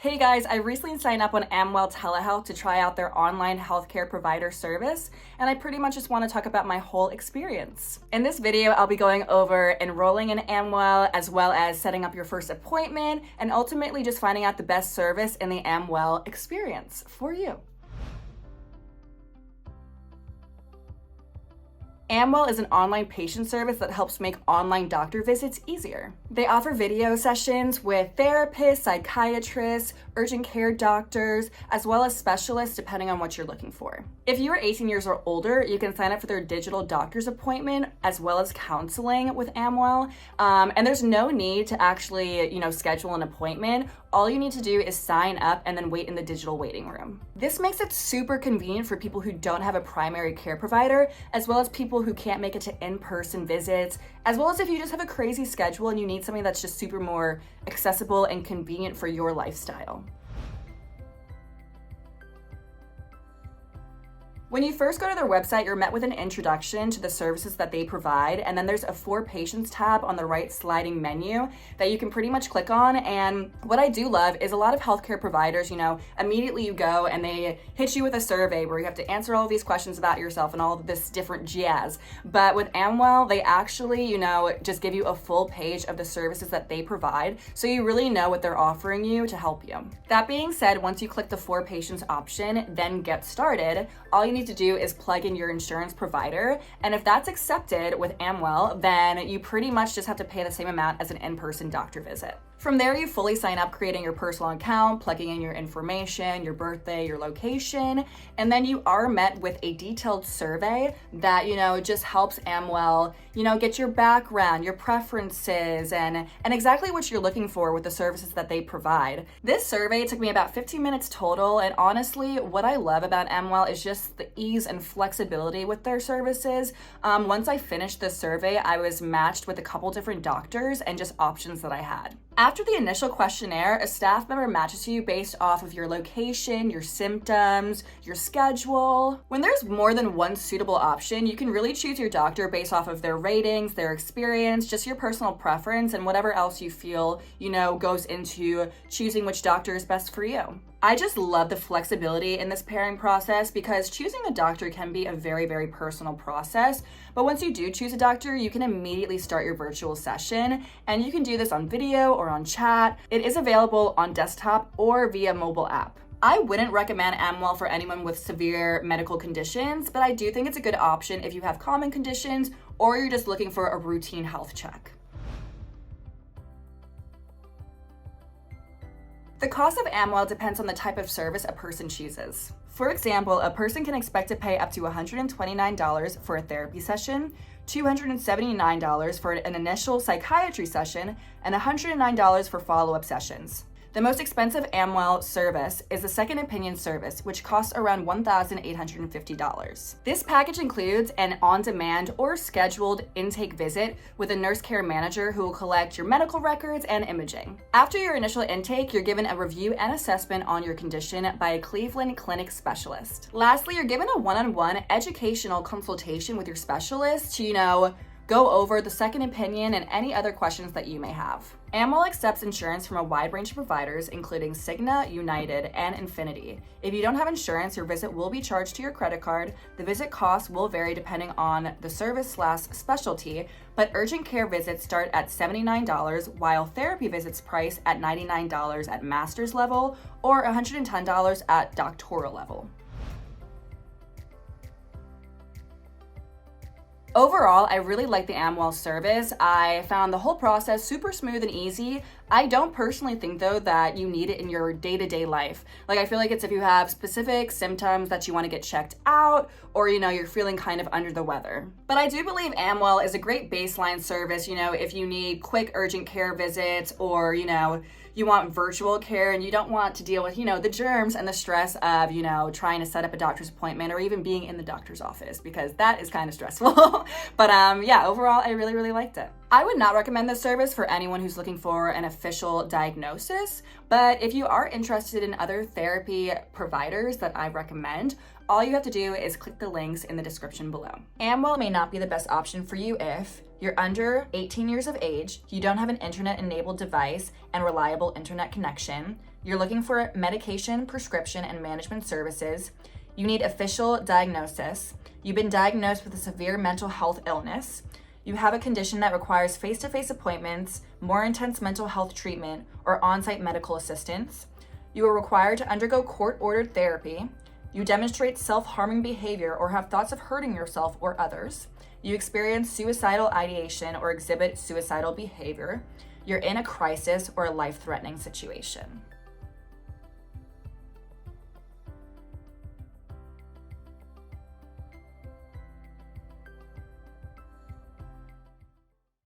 Hey guys, I recently signed up on Amwell Telehealth to try out their online healthcare provider service, and I pretty much just want to talk about my whole experience. In this video, I'll be going over enrolling in Amwell, as well as setting up your first appointment, and ultimately just finding out the best service in the Amwell experience for you. Amwell is an online patient service that helps make online doctor visits easier. They offer video sessions with therapists, psychiatrists, urgent care doctors, as well as specialists depending on what you're looking for. If you are 18 years or older, you can sign up for their digital doctor's appointment as well as counseling with Amwell. And there's no need to actually, schedule an appointment. All you need to do is sign up and then wait in the digital waiting room. This makes it super convenient for people who don't have a primary care provider, as well as people who can't make it to in-person visits, as well as if you just have a crazy schedule and you need something that's just super more accessible and convenient for your lifestyle. When you first go to their website, you're met with an introduction to the services that they provide, and then there's a For Patients tab on the right sliding menu that you can pretty much click on. And what I do love is a lot of healthcare providers, immediately you go and they hit you with a survey where you have to answer all of these questions about yourself and all of this different jazz. But with Amwell, they actually, just give you a full page of the services that they provide, so you really know what they're offering you to help you. That being said, once you click the For Patients option, then Get Started, all you need to do is plug in your insurance provider, and if that's accepted with Amwell, then you pretty much just have to pay the same amount as an in-person doctor visit. From there, you fully sign up, creating your personal account, plugging in your information, your birthday, your location, and then you are met with a detailed survey that, just helps Amwell, get your background, your preferences, and exactly what you're looking for with the services that they provide. This survey took me about 15 minutes total, and honestly, what I love about Amwell is just the ease and flexibility with their services. Once I finished the survey, I was matched with a couple different doctors and just options that I had. After the initial questionnaire, a staff member matches you based off of your location, your symptoms, your schedule. When there's more than one suitable option, you can really choose your doctor based off of their ratings, their experience, just your personal preference, and whatever else you feel, goes into choosing which doctor is best for you. I just love the flexibility in this pairing process because choosing a doctor can be a very, very personal process. But once you do choose a doctor, you can immediately start your virtual session, and you can do this on video or on chat. It is available on desktop or via mobile app. I wouldn't recommend Amwell for anyone with severe medical conditions, but I do think it's a good option if you have common conditions or you're just looking for a routine health check. The cost of Amwell depends on the type of service a person chooses. For example, a person can expect to pay up to $129 for a therapy session, $279 for an initial psychiatry session, and $109 for follow-up sessions. The most expensive Amwell service is the second opinion service, which costs around $1,850. This package includes an on-demand or scheduled intake visit with a nurse care manager who will collect your medical records and imaging. After your initial intake, you're given a review and assessment on your condition by a Cleveland Clinic specialist. Lastly, you're given a one-on-one educational consultation with your specialist to, go over the second opinion and any other questions that you may have. Amwell accepts insurance from a wide range of providers, including Cigna, United, and Infinity. If you don't have insurance, your visit will be charged to your credit card. The visit cost will vary depending on the service/specialty, but urgent care visits start at $79, while therapy visits price at $99 at master's level or $110 at doctoral level. Overall, I really like the Amwell service. I found the whole process super smooth and easy. I don't personally think, though, that you need it in your day-to-day life. I feel like it's if you have specific symptoms that you want to get checked out or, you're feeling kind of under the weather. But I do believe Amwell is a great baseline service, if you need quick urgent care visits or, you want virtual care and you don't want to deal with, the germs and the stress of, trying to set up a doctor's appointment or even being in the doctor's office, because that is kind of stressful. But yeah, overall, I really, really liked it. I would not recommend this service for anyone who's looking for an official diagnosis, but if you are interested in other therapy providers that I recommend, all you have to do is click the links in the description below. Amwell may not be the best option for you if you're under 18 years of age, you don't have an internet-enabled device and reliable internet connection, you're looking for medication, prescription, and management services, you need official diagnosis, you've been diagnosed with a severe mental health illness, you have a condition that requires face-to-face appointments, more intense mental health treatment, or on-site medical assistance, you are required to undergo court-ordered therapy, you demonstrate self-harming behavior or have thoughts of hurting yourself or others, you experience suicidal ideation or exhibit suicidal behavior, you're in a crisis or a life-threatening situation.